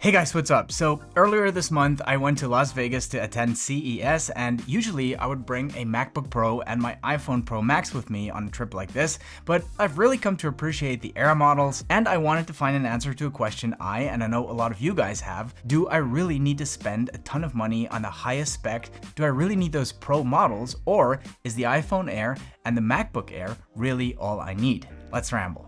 Hey guys, what's up? So earlier this month, I went to Las Vegas to attend CES, and usually I would bring a MacBook Pro and my iPhone Pro Max with me on a trip like this, but I've really come to appreciate the Air models, and I wanted to find an answer to a question I know a lot of you guys have. Do I really need to spend a ton of money on the highest spec? Do I really need those Pro models, or is the iPhone Air and the MacBook Air really all I need? Let's ramble.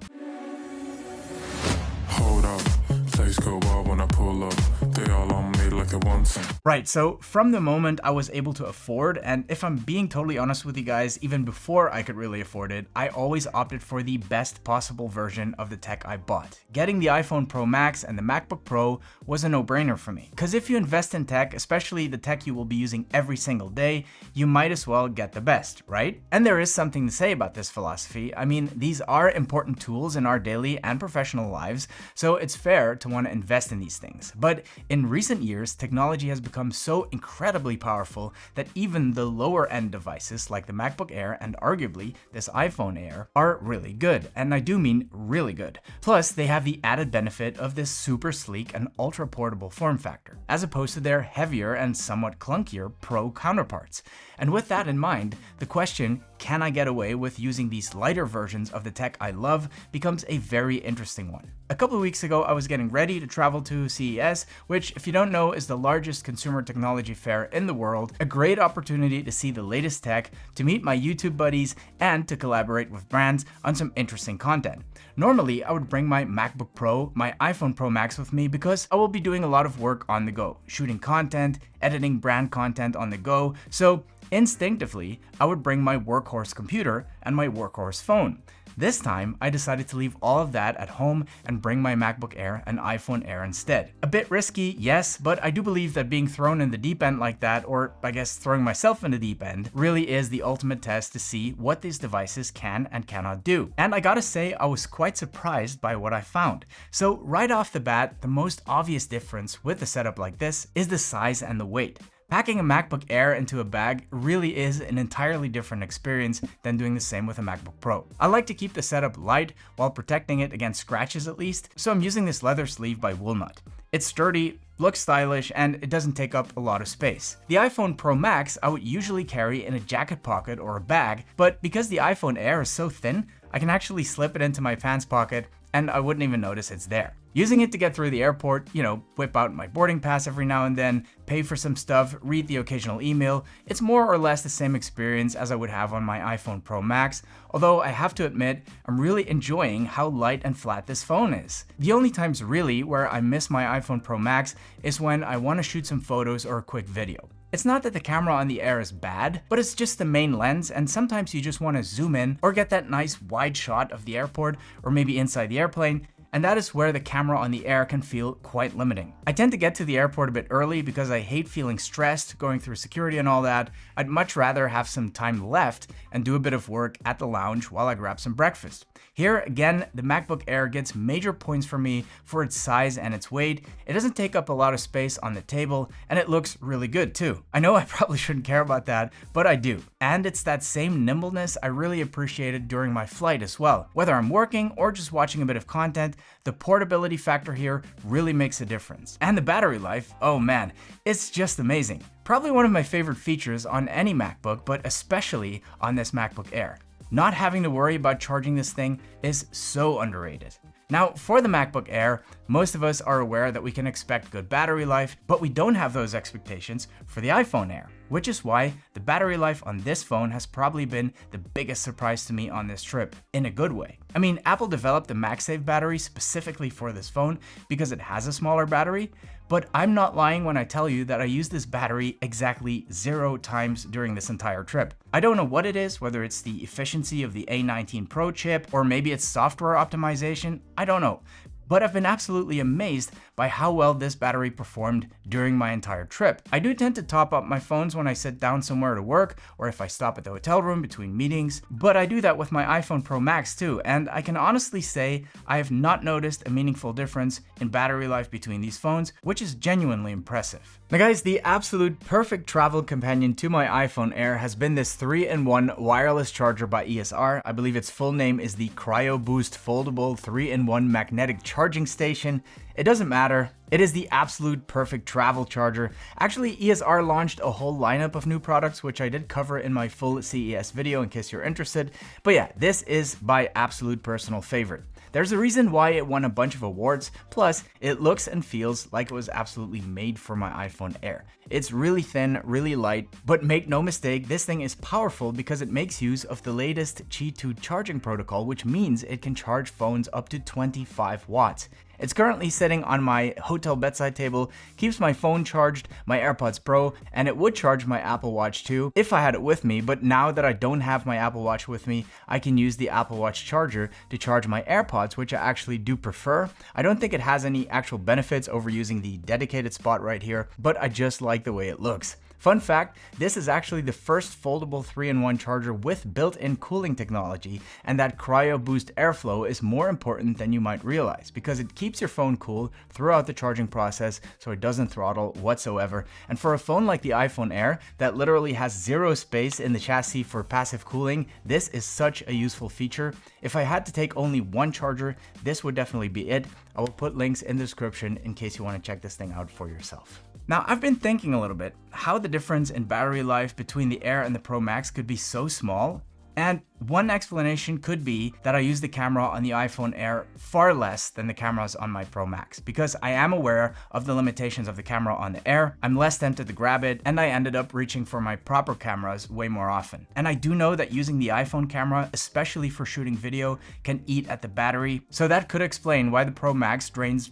Hold up, things go wild when I pull up. They all on me like a one thing. Right, so from the moment I was able to afford, and if I'm being totally honest with you guys, even before I could really afford it, I always opted for the best possible version of the tech I bought. Getting the iPhone Pro Max and the MacBook Pro was a no-brainer for me. Because if you invest in tech, especially the tech you will be using every single day, you might as well get the best, right? And there is something to say about this philosophy. I mean, these are important tools in our daily and professional lives, so it's fair to want to invest in these things. But in recent years, technology has become so incredibly powerful that even the lower end devices like the MacBook Air and arguably this iPhone Air are really good. And I do mean really good. Plus, they have the added benefit of this super sleek and ultra portable form factor, as opposed to their heavier and somewhat clunkier Pro counterparts. And with that in mind, the question, can I get away with using these lighter versions of the tech I love, becomes a very interesting one. A couple of weeks ago, I was getting ready to travel to CES, which, if you don't know, is the largest consumer technology fair in the world, a great opportunity to see the latest tech, to meet my YouTube buddies, and to collaborate with brands on some interesting content. Normally, I would bring my MacBook Pro, my iPhone Pro Max with me because I will be doing a lot of work on the go, shooting content, editing brand content on the go, so instinctively, I would bring my workhorse computer and my workhorse phone. This time, I decided to leave all of that at home and bring my MacBook Air and iPhone Air instead. A bit risky, yes, but I do believe that being thrown in the deep end like that, or I guess throwing myself in the deep end, really is the ultimate test to see what these devices can and cannot do. And I gotta say, I was quite surprised by what I found. So right off the bat, the most obvious difference with a setup like this is the size and the weight. Packing a MacBook Air into a bag really is an entirely different experience than doing the same with a MacBook Pro. I like to keep the setup light while protecting it against scratches at least, so I'm using this leather sleeve by Walnut. It's sturdy, looks stylish, and it doesn't take up a lot of space. The iPhone Pro Max I would usually carry in a jacket pocket or a bag, but because the iPhone Air is so thin, I can actually slip it into my pants pocket and I wouldn't even notice it's there. Using it to get through the airport, whip out my boarding pass every now and then, pay for some stuff, read the occasional email, it's more or less the same experience as I would have on my iPhone Pro Max, although I have to admit, I'm really enjoying how light and flat this phone is. The only times really where I miss my iPhone Pro Max is when I want to shoot some photos or a quick video. It's not that the camera on the Air is bad, but it's just the main lens, and sometimes you just want to zoom in or get that nice wide shot of the airport or maybe inside the airplane, and that is where the camera on the Air can feel quite limiting. I tend to get to the airport a bit early because I hate feeling stressed going through security and all that. I'd much rather have some time left and do a bit of work at the lounge while I grab some breakfast. Here, again, the MacBook Air gets major points for me for its size and its weight. It doesn't take up a lot of space on the table, and it looks really good too. I know I probably shouldn't care about that, but I do. And it's that same nimbleness I really appreciated during my flight as well. Whether I'm working or just watching a bit of content, the portability factor here really makes a difference. And the battery life, oh man, it's just amazing. Probably one of my favorite features on any MacBook, but especially on this MacBook Air. Not having to worry about charging this thing is so underrated. Now, for the MacBook Air, most of us are aware that we can expect good battery life, but we don't have those expectations for the iPhone Air, which is why the battery life on this phone has probably been the biggest surprise to me on this trip, in a good way. I mean, Apple developed the MagSafe battery specifically for this phone because it has a smaller battery, but I'm not lying when I tell you that I used this battery exactly 0 times during this entire trip. I don't know what it is, whether it's the efficiency of the A19 Pro chip, or maybe it's software optimization, I don't know. But I've been absolutely amazed by how well this battery performed during my entire trip. I do tend to top up my phones when I sit down somewhere to work, or if I stop at the hotel room between meetings, but I do that with my iPhone Pro Max too, and I can honestly say I have not noticed a meaningful difference in battery life between these phones, which is genuinely impressive. Now guys, the absolute perfect travel companion to my iPhone Air has been this 3-in-1 wireless charger by ESR. I believe its full name is the CryoBoost Foldable 3-in-1 Magnetic Charger. charging station. It doesn't matter. It is the absolute perfect travel charger. Actually, ESR launched a whole lineup of new products, which I did cover in my full CES video in case you're interested. But yeah, this is my absolute personal favorite. There's a reason why it won a bunch of awards, plus it looks and feels like it was absolutely made for my iPhone Air. It's really thin, really light, but make no mistake, this thing is powerful because it makes use of the latest Qi 2 charging protocol, which means it can charge phones up to 25 watts. It's currently sitting on my hotel bedside table, keeps my phone charged, my AirPods Pro, and it would charge my Apple Watch too if I had it with me, but now that I don't have my Apple Watch with me, I can use the Apple Watch charger to charge my AirPods, which I actually do prefer. I don't think it has any actual benefits over using the dedicated spot right here, but I just like the way it looks. Fun fact, this is actually the first foldable 3-in-1 charger with built-in cooling technology, and that CryoBoost airflow is more important than you might realize because it keeps your phone cool throughout the charging process so it doesn't throttle whatsoever. And for a phone like the iPhone Air that literally has zero space in the chassis for passive cooling, this is such a useful feature. If I had to take only one charger, this would definitely be it. I will put links in the description in case you want to check this thing out for yourself. Now, I've been thinking a little bit how the difference in battery life between the Air and the Pro Max could be so small. And one explanation could be that I use the camera on the iPhone Air far less than the cameras on my Pro Max. Because I am aware of the limitations of the camera on the Air, I'm less tempted to grab it, and I ended up reaching for my proper cameras way more often. And I do know that using the iPhone camera, especially for shooting video, can eat at the battery. So that could explain why the Pro Max drains,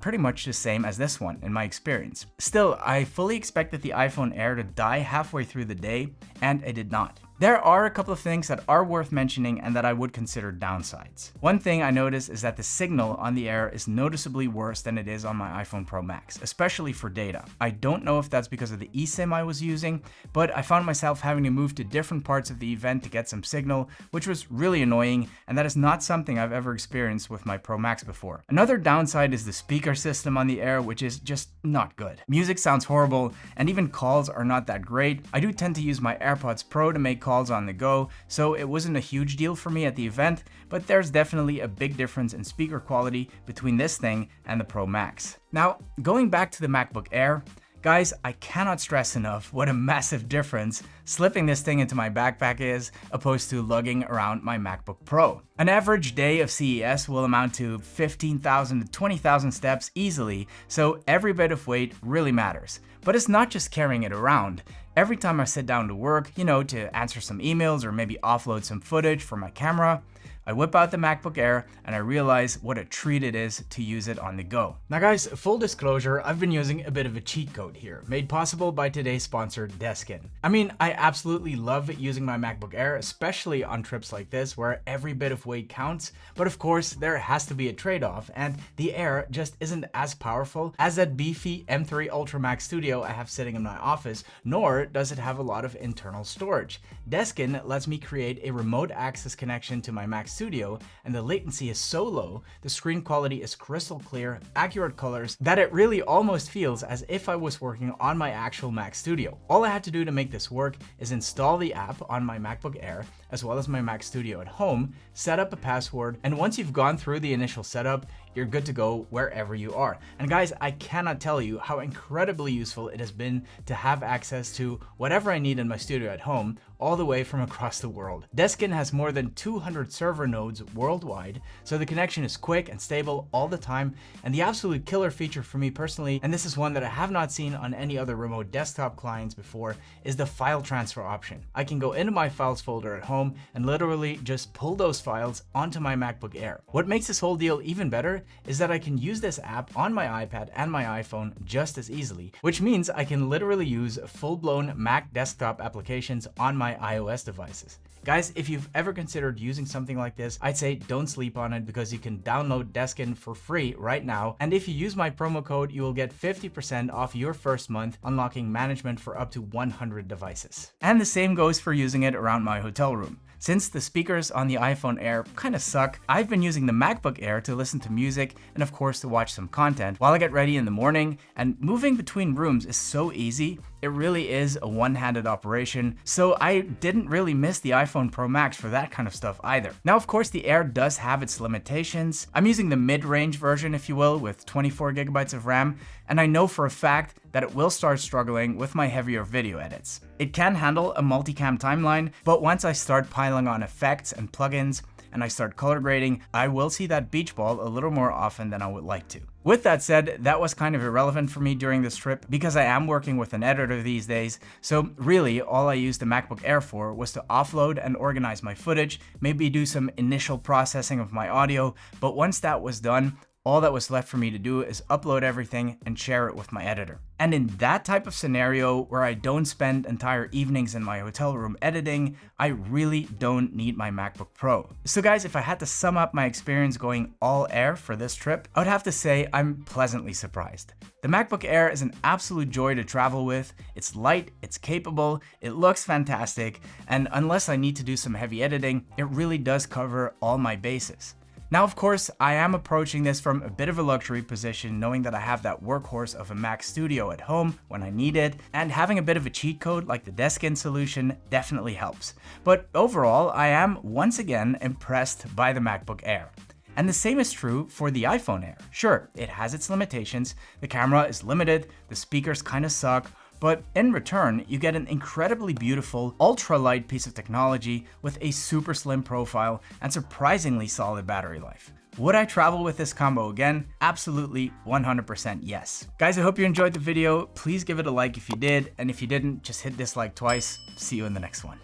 pretty much the same as this one in my experience. Still, I fully expected the iPhone Air to die halfway through the day, and it did not. There are a couple of things that are worth mentioning and that I would consider downsides. One thing I noticed is that the signal on the Air is noticeably worse than it is on my iPhone Pro Max, especially for data. I don't know if that's because of the eSIM I was using, but I found myself having to move to different parts of the event to get some signal, which was really annoying, and that is not something I've ever experienced with my Pro Max before. Another downside is the speaker system on the Air, which is just not good. Music sounds horrible, and even calls are not that great. I do tend to use my AirPods Pro to make calls on the go, so it wasn't a huge deal for me at the event, but there's definitely a big difference in speaker quality between this thing and the Pro Max. Now, going back to the MacBook Air, guys, I cannot stress enough what a massive difference slipping this thing into my backpack is opposed to lugging around my MacBook Pro. An average day of CES will amount to 15,000 to 20,000 steps easily, so every bit of weight really matters. But it's not just carrying it around. Every time I sit down to work, to answer some emails or maybe offload some footage for my camera, I whip out the MacBook Air and I realize what a treat it is to use it on the go. Now guys, full disclosure, I've been using a bit of a cheat code here, made possible by today's sponsor, DeskIn. I mean, I absolutely love using my MacBook Air, especially on trips like this where every bit of weight counts, but of course there has to be a trade-off, and the Air just isn't as powerful as that beefy M3 Ultra Max Studio I have sitting in my office, nor does it have a lot of internal storage. DeskIn lets me create a remote access connection to my Mac Studio, and the latency is so low, the screen quality is crystal clear, accurate colors, that it really almost feels as if I was working on my actual Mac Studio. All I had to do to make this work is install the app on my MacBook Air, as well as my Mac Studio at home, set up a password, and once you've gone through the initial setup, you're good to go wherever you are. And guys, I cannot tell you how incredibly useful it has been to have access to whatever I need in my studio at home, all the way from across the world. DeskIn has more than 200 server nodes worldwide, so the connection is quick and stable all the time, and the absolute killer feature for me personally, and this is one that I have not seen on any other remote desktop clients before, is the file transfer option. I can go into my files folder at home and literally just pull those files onto my MacBook Air. What makes this whole deal even better is that I can use this app on my iPad and my iPhone just as easily, which means I can literally use full-blown Mac desktop applications on my iOS devices. Guys, if you've ever considered using something like this, I'd say don't sleep on it because you can download DeskIn for free right now. And if you use my promo code, you will get 50% off your first month, unlocking management for up to 100 devices. And the same goes for using it around my hotel room. Since the speakers on the iPhone Air kind of suck, I've been using the MacBook Air to listen to music and of course to watch some content while I get ready in the morning, and moving between rooms is so easy it really is a one-handed operation, so I didn't really miss the iPhone Pro Max for that kind of stuff either. Now, of course, the Air does have its limitations. I'm using the mid-range version, if you will, with 24 gigabytes of RAM, and I know for a fact that it will start struggling with my heavier video edits. It can handle a multicam timeline, but once I start piling on effects and plugins, and I start color grading, I will see that beach ball a little more often than I would like to. With that said, that was kind of irrelevant for me during this trip because I am working with an editor these days, so really all I used the MacBook Air for was to offload and organize my footage, maybe do some initial processing of my audio, but once that was done, all that was left for me to do is upload everything and share it with my editor. And in that type of scenario where I don't spend entire evenings in my hotel room editing, I really don't need my MacBook Pro. So guys, if I had to sum up my experience going all Air for this trip, I would have to say I'm pleasantly surprised. The MacBook Air is an absolute joy to travel with. It's light, it's capable, it looks fantastic, and unless I need to do some heavy editing, it really does cover all my bases. Now, of course, I am approaching this from a bit of a luxury position, knowing that I have that workhorse of a Mac Studio at home when I need it, and having a bit of a cheat code like the DeskIn solution definitely helps. But overall, I am once again impressed by the MacBook Air. And the same is true for the iPhone Air. Sure, it has its limitations, the camera is limited, the speakers kinda suck, but in return, you get an incredibly beautiful, ultra-light piece of technology with a super slim profile and surprisingly solid battery life. Would I travel with this combo again? Absolutely, 100% yes. Guys, I hope you enjoyed the video. Please give it a like if you did, and if you didn't, just hit dislike twice. See you in the next one.